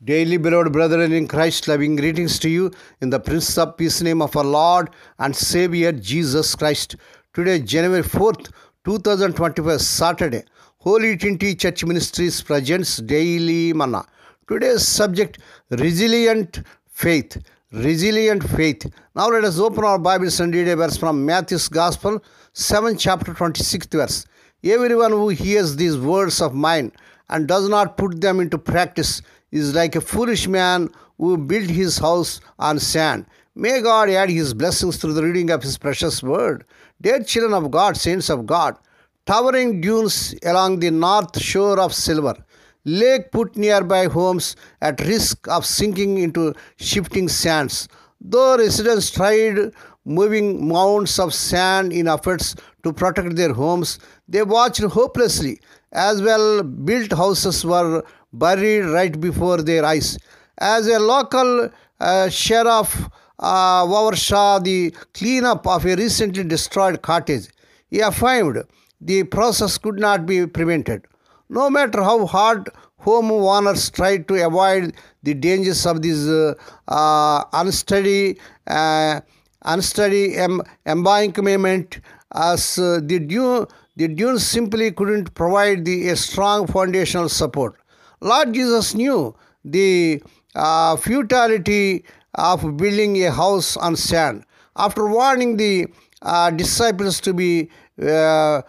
Daily, beloved brethren in Christ, loving greetings to you in the Prince of Peace name of our Lord and Savior Jesus Christ. Today, January 4th, 2025, Saturday, Holy Trinity Church Ministries presents Daily Manna. Today's subject, Resilient Faith. Resilient Faith. Now let us open our Bibles and read a verse from Matthew's Gospel, 7th chapter, 26th verse. Everyone who hears these words of mine and does not put them into practice is like a foolish man who built his house on sand. May God add his blessings through the reading of his precious word. Dear children of God, saints of God, towering dunes along the north shore of Silver Lake put nearby homes at risk of sinking into shifting sands. Though residents tried moving mounds of sand in efforts to protect their homes, they watched hopelessly as well-built houses were buried right before their eyes. As a local sheriff oversaw the cleanup of a recently destroyed cottage, he affirmed the process could not be prevented. No matter how hard homeowners tried to avoid the dangers of this unsteady embankment, as the dunes simply couldn't provide a strong foundational support. Lord Jesus knew the futility of building a house on sand. After warning the disciples to be wary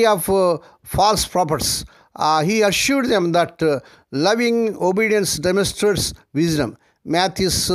of false prophets, he assured them that loving obedience demonstrates wisdom. Matthew's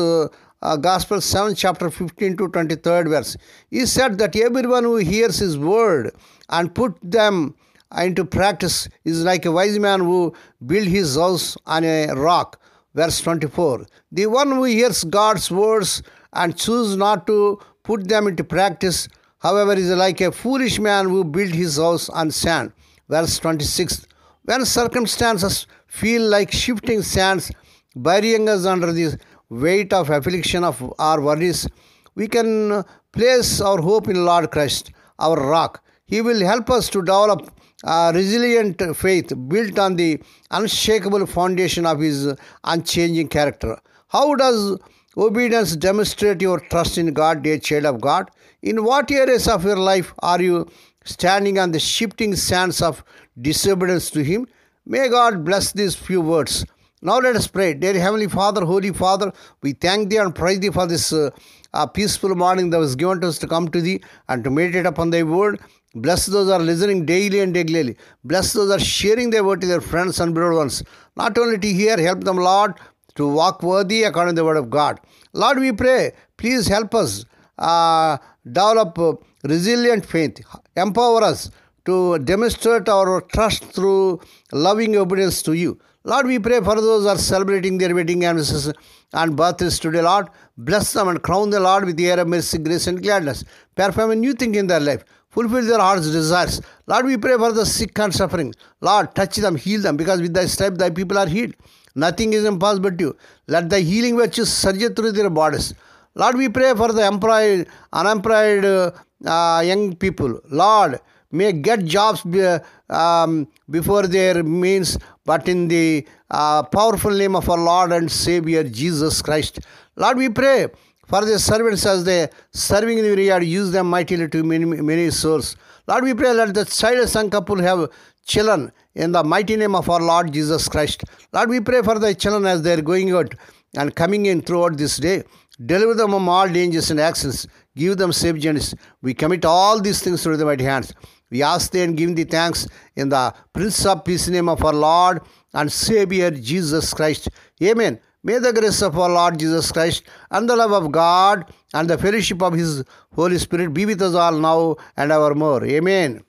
Gospel 7 chapter 15 to 23rd verse. He said that everyone who hears his word and put them into practice is like a wise man who built his house on a rock. Verse 24. The one who hears God's words and chooses not to put them into practice, however, is like a foolish man who built his house on sand. Verse 26. When circumstances feel like shifting sands, burying us under the weight of affliction of our worries, we can place our hope in Lord Christ, our rock. He will help us to develop a resilient faith built on the unshakable foundation of his unchanging character. How does obedience demonstrate your trust in God, dear child of God? In what areas of your life are you standing on the shifting sands of disobedience to him? May God bless these few words. Now let us pray. Dear Heavenly Father, Holy Father, we thank Thee and praise Thee for this peaceful morning that was given to us to come to Thee and to meditate upon Thy word. Bless those who are listening daily and daily. Bless those who are sharing Thy word to their friends and beloved ones. Not only to hear, help them, Lord, to walk worthy according to the word of God. Lord, we pray, please help us develop resilient faith. Empower us to demonstrate our trust through loving obedience to You. Lord, we pray for those who are celebrating their wedding anniversaries and birthdays today, Lord. Bless them and crown the Lord with the air of mercy, grace and gladness. Perform a new thing in their life. Fulfill their heart's desires. Lord, we pray for the sick and suffering. Lord, touch them, heal them, because with Thy stripe Thy people are healed. Nothing is impossible to You. Let Thy healing virtues surge through their bodies. Lord, we pray for the unemployed young people. Lord, may get jobs before their means, but in the powerful name of our Lord and Savior Jesus Christ. Lord, we pray for the servants as they serving in the vineyard, use them mightily to many souls. Lord, we pray let the childless young couple have children in the mighty name of our Lord Jesus Christ. Lord, we pray for the children as they are going out and coming in throughout this day. Deliver them from all dangers and accidents. Give them safe journeys. We commit all these things to the mighty hands. We ask Thee and give Thee thanks in the Prince of Peace name of our Lord and Savior Jesus Christ. Amen. May the grace of our Lord Jesus Christ and the love of God and the fellowship of His Holy Spirit be with us all now and evermore. Amen.